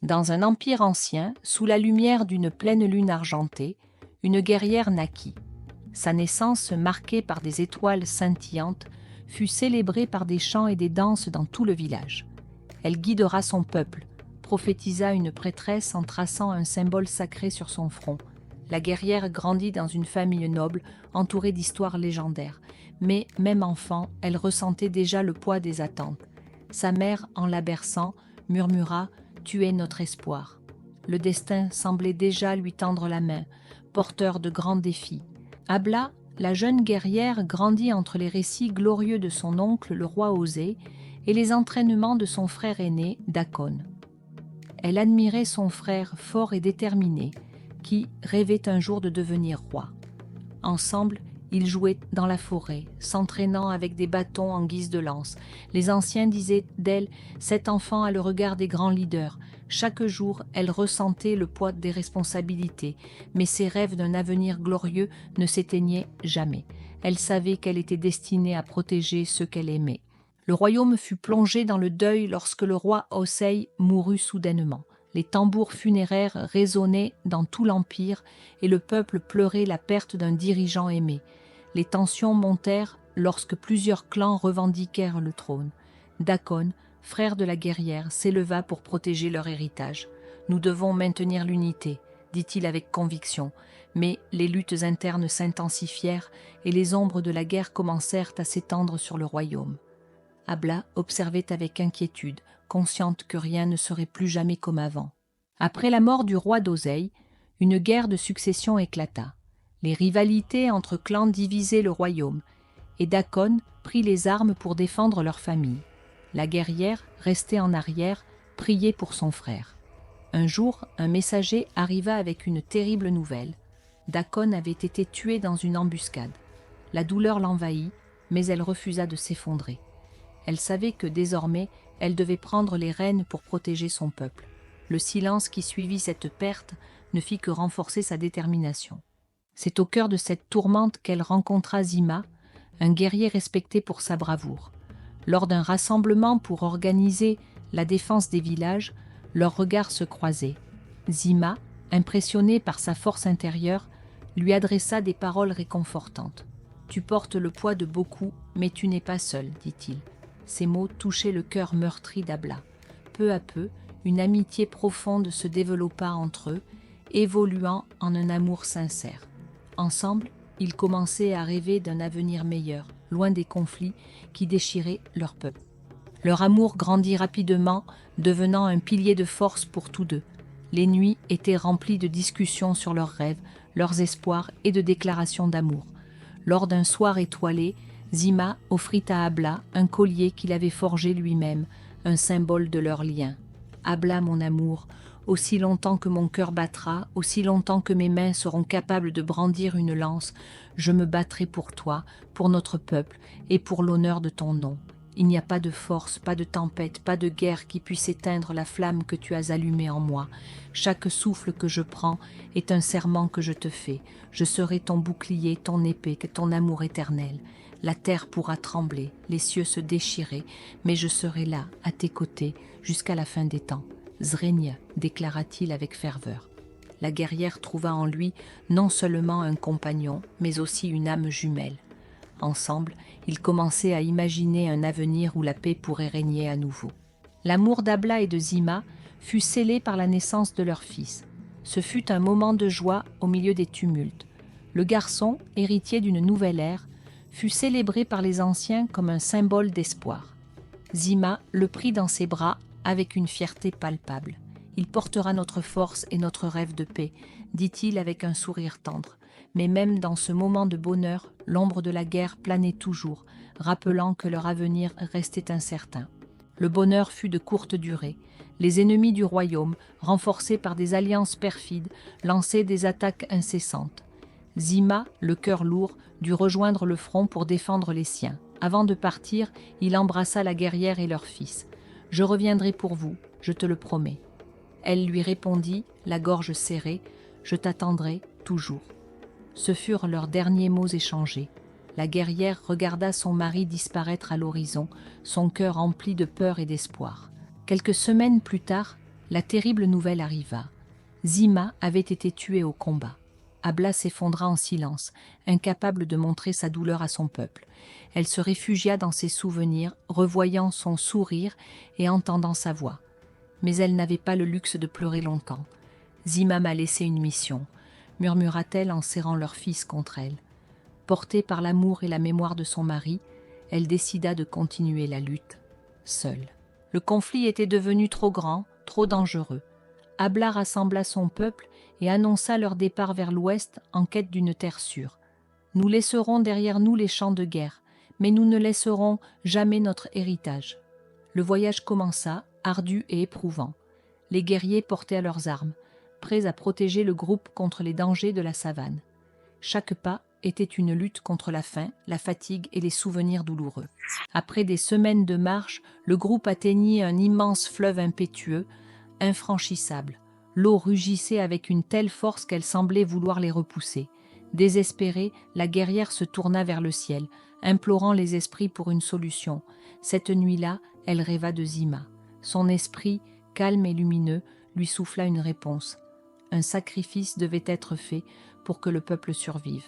Dans un empire ancien, sous la lumière d'une pleine lune argentée, une guerrière naquit. Sa naissance, marquée par des étoiles scintillantes, fut célébrée par des chants et des danses dans tout le village. Elle guidera son peuple, prophétisa une prêtresse en traçant un symbole sacré sur son front. La guerrière grandit dans une famille noble, entourée d'histoires légendaires. Mais, même enfant, elle ressentait déjà le poids des attentes. Sa mère, en la berçant, murmura « Tu es notre espoir ». Le destin semblait déjà lui tendre la main, porteur de grands défis. Abla, la jeune guerrière, grandit entre les récits glorieux de son oncle, le roi Osée, et les entraînements de son frère aîné, Dacon. Elle admirait son frère fort et déterminé, qui rêvait un jour de devenir roi. Ensemble, ils jouaient dans la forêt, s'entraînant avec des bâtons en guise de lance. Les anciens disaient d'elle « Cet enfant a le regard des grands leaders ». Chaque jour, elle ressentait le poids des responsabilités, mais ses rêves d'un avenir glorieux ne s'éteignaient jamais. Elle savait qu'elle était destinée à protéger ceux qu'elle aimait. Le royaume fut plongé dans le deuil lorsque le roi Osei mourut soudainement. Les tambours funéraires résonnaient dans tout l'empire et le peuple pleurait la perte d'un dirigeant aimé. Les tensions montèrent lorsque plusieurs clans revendiquèrent le trône. Dacon, frère de la guerrière, s'éleva pour protéger leur héritage. « Nous devons maintenir l'unité », dit-il avec conviction, mais les luttes internes s'intensifièrent et les ombres de la guerre commencèrent à s'étendre sur le royaume. Abla observait avec inquiétude, consciente que rien ne serait plus jamais comme avant. Après la mort du roi d'Osei, une guerre de succession éclata. Les rivalités entre clans divisaient le royaume, et Dacon prit les armes pour défendre leur famille. La guerrière, restée en arrière, priait pour son frère. Un jour, un messager arriva avec une terrible nouvelle. Dacon avait été tué dans une embuscade. La douleur l'envahit, mais elle refusa de s'effondrer. Elle savait que désormais, elle devait prendre les rênes pour protéger son peuple. Le silence qui suivit cette perte ne fit que renforcer sa détermination. C'est au cœur de cette tourmente qu'elle rencontra Zima, un guerrier respecté pour sa bravoure. Lors d'un rassemblement pour organiser la défense des villages, leurs regards se croisaient. Zima, impressionnée par sa force intérieure, lui adressa des paroles réconfortantes. « Tu portes le poids de beaucoup, mais tu n'es pas seul, dit-il. » Ces mots touchaient le cœur meurtri d'Abla. Peu à peu, une amitié profonde se développa entre eux, évoluant en un amour sincère. Ensemble, ils commençaient à rêver d'un avenir meilleur, loin des conflits qui déchiraient leur peuple. Leur amour grandit rapidement, devenant un pilier de force pour tous deux. Les nuits étaient remplies de discussions sur leurs rêves, leurs espoirs et de déclarations d'amour. Lors d'un soir étoilé, Zima offrit à Abla un collier qu'il avait forgé lui-même, un symbole de leur lien. « Abla, mon amour, aussi longtemps que mon cœur battra, aussi longtemps que mes mains seront capables de brandir une lance, je me battrai pour toi, pour notre peuple et pour l'honneur de ton nom. Il n'y a pas de force, pas de tempête, pas de guerre qui puisse éteindre la flamme que tu as allumée en moi. Chaque souffle que je prends est un serment que je te fais. Je serai ton bouclier, ton épée, ton amour éternel. La terre pourra trembler, les cieux se déchirer, mais je serai là, à tes côtés, jusqu'à la fin des temps. Zrenia, déclara-t-il avec ferveur. La guerrière trouva en lui non seulement un compagnon, mais aussi une âme jumelle. Ensemble, ils commençaient à imaginer un avenir où la paix pourrait régner à nouveau. L'amour d'Abla et de Zima fut scellé par la naissance de leur fils. Ce fut un moment de joie au milieu des tumultes. Le garçon, héritier d'une nouvelle ère, fut célébré par les anciens comme un symbole d'espoir. Zima le prit dans ses bras avec une fierté palpable. « Il portera notre force et notre rêve de paix », dit-il avec un sourire tendre. Mais même dans ce moment de bonheur, l'ombre de la guerre planait toujours, rappelant que leur avenir restait incertain. Le bonheur fut de courte durée. Les ennemis du royaume, renforcés par des alliances perfides, lançaient des attaques incessantes. Zima, le cœur lourd, dut rejoindre le front pour défendre les siens. Avant de partir, il embrassa la guerrière et leur fils. « Je reviendrai pour vous, je te le promets. » Elle lui répondit, la gorge serrée, « Je t'attendrai toujours. » Ce furent leurs derniers mots échangés. La guerrière regarda son mari disparaître à l'horizon, son cœur empli de peur et d'espoir. Quelques semaines plus tard, La terrible nouvelle arriva. Zima avait été tuée au combat. Abla s'effondra en silence, incapable de montrer sa douleur à son peuple. Elle se réfugia dans ses souvenirs, revoyant son sourire et entendant sa voix. Mais elle n'avait pas le luxe de pleurer longtemps. Zima m'a laissé une mission, murmura-t-elle en serrant leur fils contre elle. Portée par l'amour et la mémoire de son mari, elle décida de continuer la lutte, seule. Le conflit était devenu trop grand, trop dangereux. Abla rassembla son peuple et annonça leur départ vers l'ouest en quête d'une terre sûre. Nous laisserons derrière nous les champs de guerre, mais nous ne laisserons jamais notre héritage. Le voyage commença, ardu et éprouvant. Les guerriers portaient leurs armes, prêts à protéger le groupe contre les dangers de la savane. Chaque pas était une lutte contre la faim, la fatigue et les souvenirs douloureux. Après des semaines de marche, le groupe atteignit un immense fleuve impétueux, infranchissable. L'eau rugissait avec une telle force qu'elle semblait vouloir les repousser. Désespérée, la guerrière se tourna vers le ciel, implorant les esprits pour une solution. Cette nuit-là, elle rêva de Zima. Son esprit, calme et lumineux, lui souffla une réponse. Un sacrifice devait être fait pour que le peuple survive.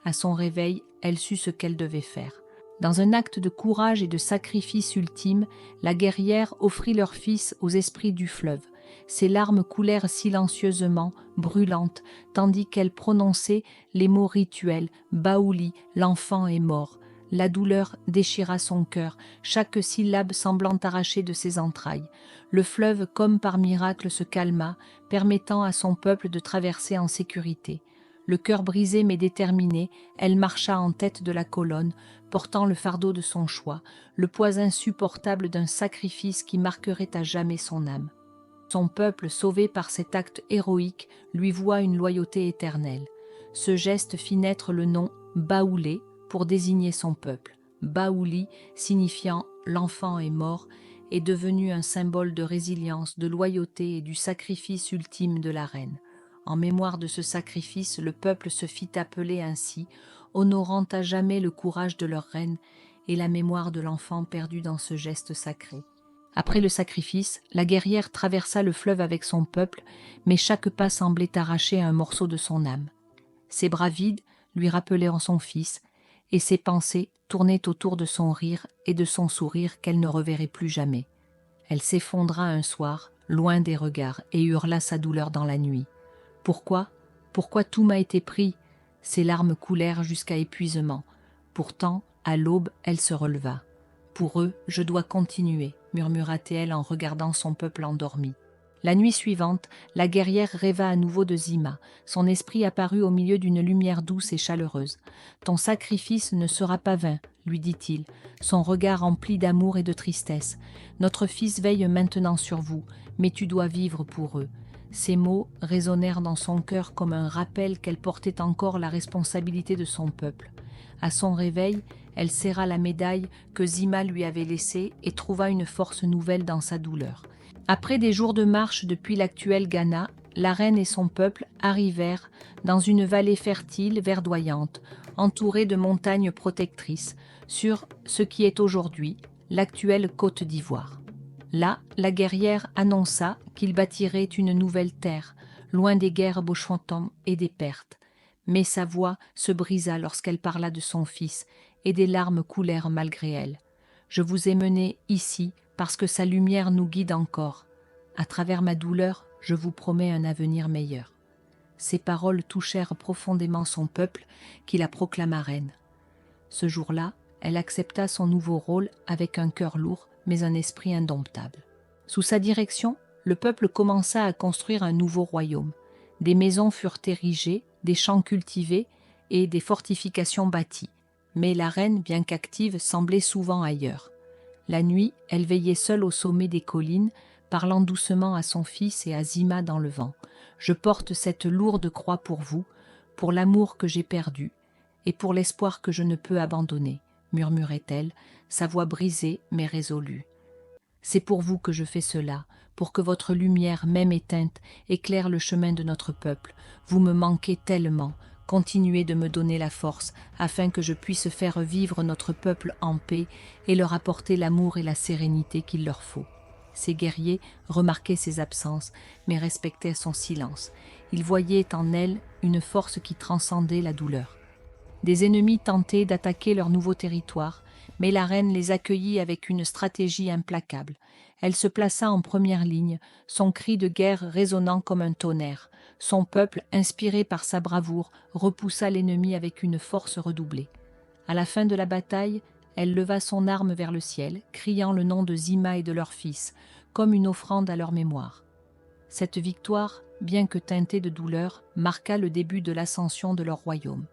À son réveil, elle sut ce qu'elle devait faire. Dans un acte de courage et de sacrifice ultime, la guerrière offrit leur fils aux esprits du fleuve. Ses larmes coulèrent silencieusement, brûlantes, tandis qu'elle prononçait les mots rituels « Baouli, l'enfant est mort ». La douleur déchira son cœur, chaque syllabe semblant arrachée de ses entrailles. Le fleuve, comme par miracle, se calma, permettant à son peuple de traverser en sécurité. Le cœur brisé mais déterminé, elle marcha en tête de la colonne, portant le fardeau de son choix, le poids insupportable d'un sacrifice qui marquerait à jamais son âme. Son peuple, sauvé par cet acte héroïque, lui voua une loyauté éternelle. Ce geste fit naître le nom Baoulé pour désigner son peuple. Baouli, signifiant « l'enfant est mort », est devenu un symbole de résilience, de loyauté et du sacrifice ultime de la reine. En mémoire de ce sacrifice, le peuple se fit appeler ainsi, honorant à jamais le courage de leur reine et la mémoire de l'enfant perdu dans ce geste sacré. Après le sacrifice, la guerrière traversa le fleuve avec son peuple, mais chaque pas semblait arracher un morceau de son âme. Ses bras vides lui rappelaient son fils, et ses pensées tournaient autour de son rire et de son sourire qu'elle ne reverrait plus jamais. Elle s'effondra un soir, loin des regards, et hurla sa douleur dans la nuit. Pourquoi tout m'a été pris? Ses larmes coulèrent jusqu'à épuisement. Pourtant, à l'aube, elle se releva. Pour eux, je dois continuer, murmura-t-elle en regardant son peuple endormi. La nuit suivante, la guerrière rêva à nouveau de Zima. Son esprit apparut au milieu d'une lumière douce et chaleureuse. « Ton sacrifice ne sera pas vain, » lui dit-il, son regard rempli d'amour et de tristesse. « Notre fils veille maintenant sur vous, mais tu dois vivre pour eux. » Ces mots résonnèrent dans son cœur comme un rappel qu'elle portait encore la responsabilité de son peuple. À son réveil, elle serra la médaille que Zima lui avait laissée et trouva une force nouvelle dans sa douleur. Après des jours de marche depuis l'actuel Ghana, la reine et son peuple arrivèrent dans une vallée fertile, verdoyante, entourée de montagnes protectrices, sur ce qui est aujourd'hui l'actuelle Côte d'Ivoire. Là, la guerrière annonça qu'il bâtirait une nouvelle terre, loin des guerres Bochontom et des pertes. Mais sa voix se brisa lorsqu'elle parla de son fils, et des larmes coulèrent malgré elle. « Je vous ai mené ici parce que sa lumière nous guide encore. À travers ma douleur, je vous promets un avenir meilleur. » Ces paroles touchèrent profondément son peuple, qui la proclama reine. Ce jour-là, elle accepta son nouveau rôle avec un cœur lourd, mais un esprit indomptable. Sous sa direction, le peuple commença à construire un nouveau royaume. Des maisons furent érigées, des champs cultivés et des fortifications bâties. Mais la reine, bien qu'active, semblait souvent ailleurs. La nuit, elle veillait seule au sommet des collines, parlant doucement à son fils et à Zima dans le vent. « Je porte cette lourde croix pour vous, pour l'amour que j'ai perdu, et pour l'espoir que je ne peux abandonner, » murmurait-elle, sa voix brisée mais résolue. « C'est pour vous que je fais cela, pour que votre lumière, même éteinte, éclaire le chemin de notre peuple. Vous me manquez tellement. Continuez de me donner la force, afin que je puisse faire vivre notre peuple en paix et leur apporter l'amour et la sérénité qu'il leur faut. » Ses guerriers remarquaient ses absences, mais respectaient son silence. Ils voyaient en elle une force qui transcendait la douleur. Des ennemis tentaient d'attaquer leur nouveau territoire, mais la reine les accueillit avec une stratégie implacable. Elle se plaça en première ligne, son cri de guerre résonnant comme un tonnerre. Son peuple, inspiré par sa bravoure, repoussa l'ennemi avec une force redoublée. À la fin de la bataille, elle leva son arme vers le ciel, criant le nom de Zima et de leur fils, comme une offrande à leur mémoire. Cette victoire, bien que teintée de douleur, marqua le début de l'ascension de leur royaume.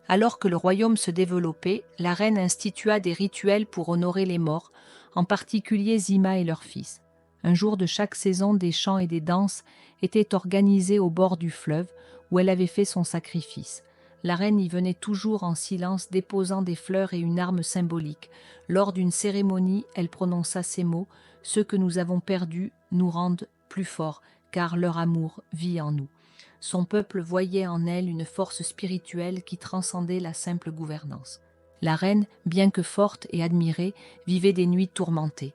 Alors que le royaume se développait, la reine institua des rituels pour honorer les morts, en particulier Zima et leur fils. Un jour de chaque saison, des chants et des danses étaient organisés au bord du fleuve, où elle avait fait son sacrifice. La reine y venait toujours en silence, déposant des fleurs et une arme symbolique. Lors d'une cérémonie, elle prononça ces mots : « Ceux que nous avons perdus nous rendent plus forts, car leur amour vit en nous. » Son peuple voyait en elle une force spirituelle qui transcendait la simple gouvernance. La reine, bien que forte et admirée, vivait des nuits tourmentées.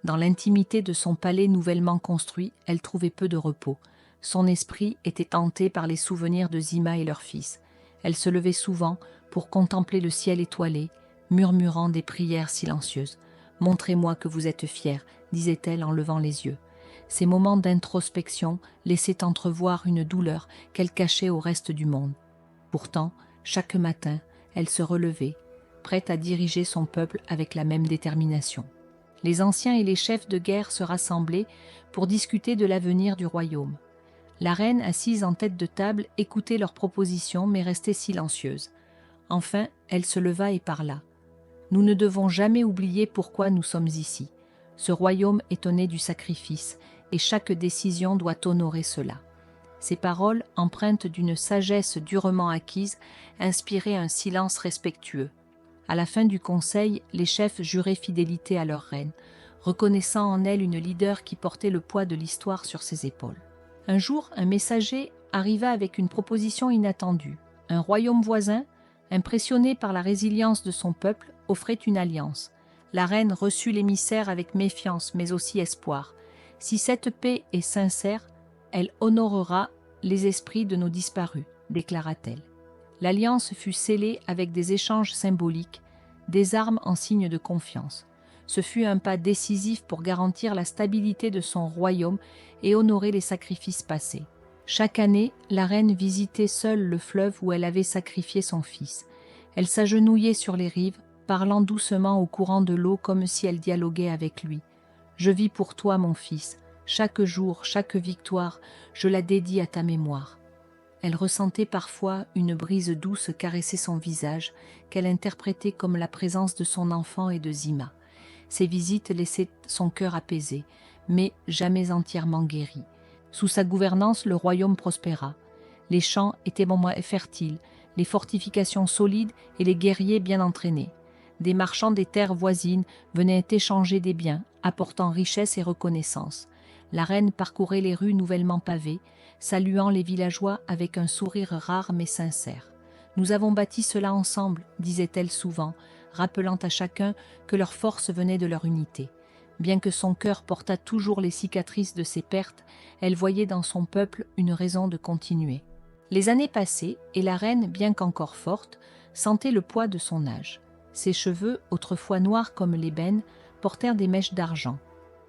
Dans l'intimité de son palais nouvellement construit, elle trouvait peu de repos. Son esprit était hanté par les souvenirs de Zima et leur fils. Elle se levait souvent pour contempler le ciel étoilé, murmurant des prières silencieuses. « Montrez-moi que vous êtes fiers », disait-elle en levant les yeux. Ces moments d'introspection laissaient entrevoir une douleur qu'elle cachait au reste du monde. Pourtant, chaque matin, elle se relevait, prête à diriger son peuple avec la même détermination. Les anciens et les chefs de guerre se rassemblaient pour discuter de l'avenir du royaume. La reine, assise en tête de table, écoutait leurs propositions mais restait silencieuse. Enfin, elle se leva et parla. « Nous ne devons jamais oublier pourquoi nous sommes ici. Ce royaume est né du sacrifice, et chaque décision doit honorer cela. » Ces paroles, empreintes d'une sagesse durement acquise, inspiraient un silence respectueux. À la fin du conseil, les chefs juraient fidélité à leur reine, reconnaissant en elle une leader qui portait le poids de l'histoire sur ses épaules. Un jour, un messager arriva avec une proposition inattendue. Un royaume voisin, impressionné par la résilience de son peuple, offrait une alliance. La reine reçut l'émissaire avec méfiance, mais aussi espoir. « Si cette paix est sincère, elle honorera les esprits de nos disparus, » déclara-t-elle. L'alliance fut scellée avec des échanges symboliques, des armes en signe de confiance. Ce fut un pas décisif pour garantir la stabilité de son royaume et honorer les sacrifices passés. Chaque année, la reine visitait seule le fleuve où elle avait sacrifié son fils. Elle s'agenouillait sur les rives, parlant doucement au courant de l'eau comme si elle dialoguait avec lui. « Je vis pour toi, mon fils. Chaque jour, chaque victoire, je la dédie à ta mémoire. » Elle ressentait parfois une brise douce caresser son visage, qu'elle interprétait comme la présence de son enfant et de Zima. Ces visites laissaient son cœur apaisé, mais jamais entièrement guéri. Sous sa gouvernance, le royaume prospéra. Les champs étaient moins fertiles, les fortifications solides et les guerriers bien entraînés. Des marchands des terres voisines venaient échanger des biens, apportant richesse et reconnaissance. La reine parcourait les rues nouvellement pavées, saluant les villageois avec un sourire rare mais sincère. « Nous avons bâti cela ensemble », disait-elle souvent, rappelant à chacun que leur force venait de leur unité. Bien que son cœur portât toujours les cicatrices de ses pertes, elle voyait dans son peuple une raison de continuer. Les années passaient, et la reine, bien qu'encore forte, sentait le poids de son âge. Ses cheveux, autrefois noirs comme l'ébène, portèrent des mèches d'argent.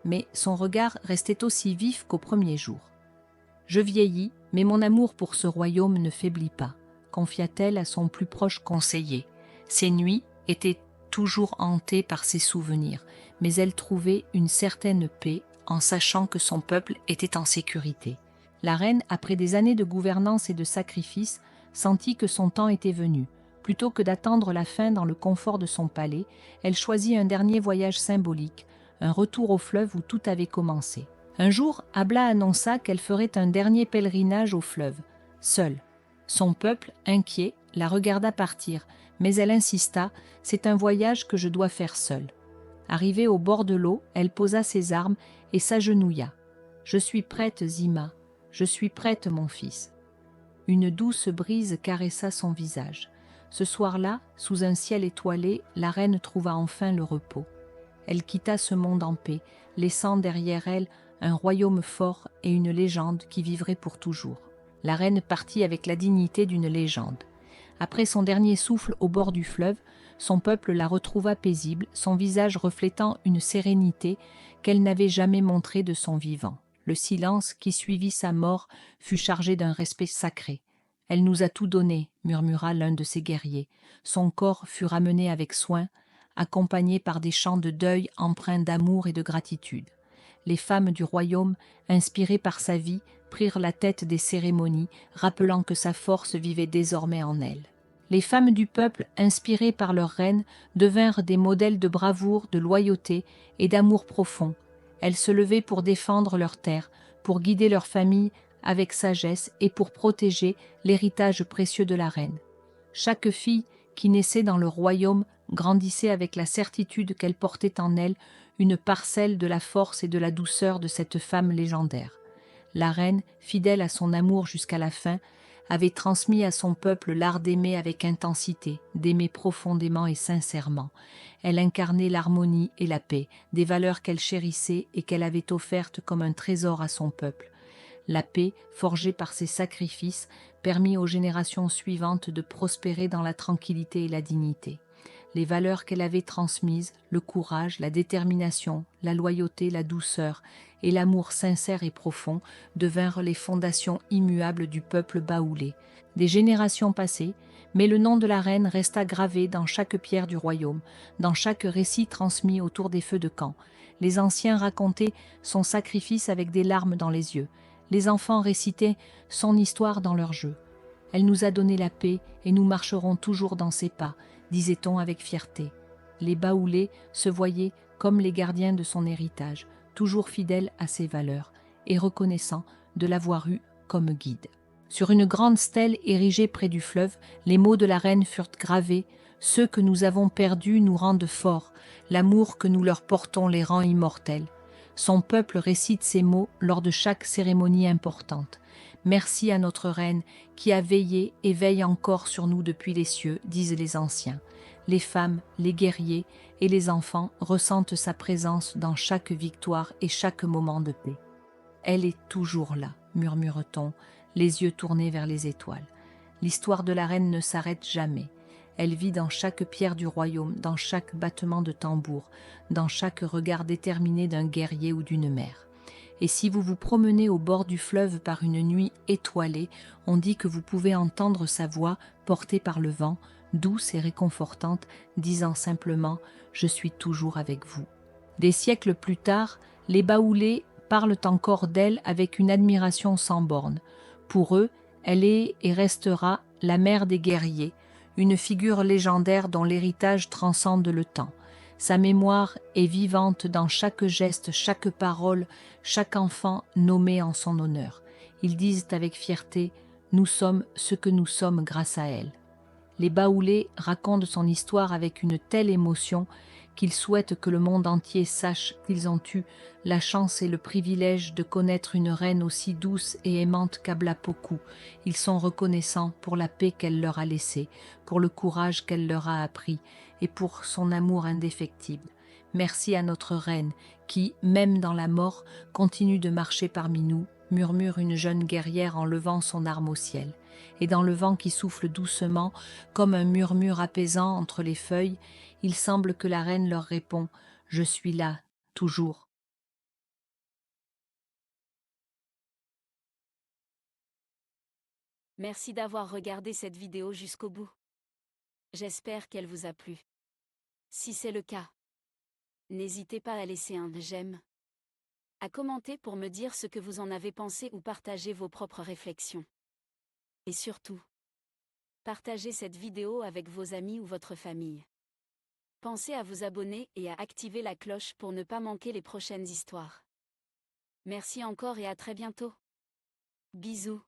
Mais son regard restait aussi vif qu'au premier jour. « Je vieillis, mais mon amour pour ce royaume ne faiblit pas », confia-t-elle à son plus proche conseiller. Ses nuits étaient toujours hantée par ses souvenirs, mais elle trouvait une certaine paix en sachant que son peuple était en sécurité. La reine, après des années de gouvernance et de sacrifice, sentit que son temps était venu. Plutôt que d'attendre la fin dans le confort de son palais, elle choisit un dernier voyage symbolique, un retour au fleuve où tout avait commencé. Un jour, Abla annonça qu'elle ferait un dernier pèlerinage au fleuve, seule. Son peuple, inquiet, la regarda partir, mais elle insista, « C'est un voyage que je dois faire seule. » Arrivée au bord de l'eau, elle posa ses armes et s'agenouilla. « Je suis prête, Zima, je suis prête, mon fils. » Une douce brise caressa son visage. Ce soir-là, sous un ciel étoilé, la reine trouva enfin le repos. Elle quitta ce monde en paix, laissant derrière elle un royaume fort et une légende qui vivrait pour toujours. La reine partit avec la dignité d'une légende. Après son dernier souffle au bord du fleuve, son peuple la retrouva paisible, son visage reflétant une sérénité qu'elle n'avait jamais montrée de son vivant. Le silence qui suivit sa mort fut chargé d'un respect sacré. « Elle nous a tout donné », murmura l'un de ses guerriers. Son corps fut ramené avec soin, accompagné par des chants de deuil empreints d'amour et de gratitude. Les femmes du royaume, inspirées par sa vie, prirent la tête des cérémonies, rappelant que sa force vivait désormais en elles. Les femmes du peuple, inspirées par leur reine, devinrent des modèles de bravoure, de loyauté et d'amour profond. Elles se levaient pour défendre leur terre, pour guider leur famille avec sagesse et pour protéger l'héritage précieux de la reine. Chaque fille qui naissait dans le royaume grandissait avec la certitude qu'elle portait en elle une parcelle de la force et de la douceur de cette femme légendaire. La reine, fidèle à son amour jusqu'à la fin, avait transmis à son peuple l'art d'aimer avec intensité, d'aimer profondément et sincèrement. Elle incarnait l'harmonie et la paix, des valeurs qu'elle chérissait et qu'elle avait offertes comme un trésor à son peuple. La paix, forgée par ses sacrifices, permit aux générations suivantes de prospérer dans la tranquillité et la dignité. Les valeurs qu'elle avait transmises, le courage, la détermination, la loyauté, la douceur et l'amour sincère et profond devinrent les fondations immuables du peuple baoulé. Des générations passées, mais le nom de la reine resta gravé dans chaque pierre du royaume, dans chaque récit transmis autour des feux de camp. Les anciens racontaient son sacrifice avec des larmes dans les yeux. Les enfants récitaient son histoire dans leurs jeux. Elle nous a donné la paix et nous marcherons toujours dans ses pas, disait-on avec fierté. Les baoulés se voyaient comme les gardiens de son héritage, toujours fidèles à ses valeurs et reconnaissants de l'avoir eu comme guide. Sur une grande stèle érigée près du fleuve, les mots de la reine furent gravés. Ceux que nous avons perdus nous rendent forts, l'amour que nous leur portons les rend immortels. Son peuple récite ces mots lors de chaque cérémonie importante. Merci à notre reine qui a veillé et veille encore sur nous depuis les cieux, disent les anciens. Les femmes, les guerriers et les enfants ressentent sa présence dans chaque victoire et chaque moment de paix. Elle est toujours là, murmure-t-on, les yeux tournés vers les étoiles. L'histoire de la reine ne s'arrête jamais. Elle vit dans chaque pierre du royaume, dans chaque battement de tambour, dans chaque regard déterminé d'un guerrier ou d'une mère. Et si vous vous promenez au bord du fleuve par une nuit étoilée, on dit que vous pouvez entendre sa voix portée par le vent, douce et réconfortante, disant simplement « Je suis toujours avec vous ». Des siècles plus tard, les baoulés parlent encore d'elle avec une admiration sans borne. Pour eux, elle est et restera la mère des guerriers, une figure légendaire dont l'héritage transcende le temps. Sa mémoire est vivante dans chaque geste, chaque parole, chaque enfant nommé en son honneur. Ils disent avec fierté « Nous sommes ce que nous sommes grâce à elle ». Les baoulés racontent son histoire avec une telle émotion qu'ils souhaitent que le monde entier sache qu'ils ont eu la chance et le privilège de connaître une reine aussi douce et aimante qu'Ablapoku. Ils sont reconnaissants pour la paix qu'elle leur a laissée, pour le courage qu'elle leur a appris et pour son amour indéfectible. Merci à notre reine qui, même dans la mort, continue de marcher parmi nous, murmure une jeune guerrière en levant son arme au ciel. Et dans le vent qui souffle doucement, comme un murmure apaisant entre les feuilles, il semble que la reine leur répond « Je suis là, toujours ». Merci d'avoir regardé cette vidéo jusqu'au bout. J'espère qu'elle vous a plu. Si c'est le cas, n'hésitez pas à laisser un j'aime, à commenter pour me dire ce que vous en avez pensé ou partager vos propres réflexions. Et surtout, partagez cette vidéo avec vos amis ou votre famille. Pensez à vous abonner et à activer la cloche pour ne pas manquer les prochaines histoires. Merci encore et à très bientôt. Bisous.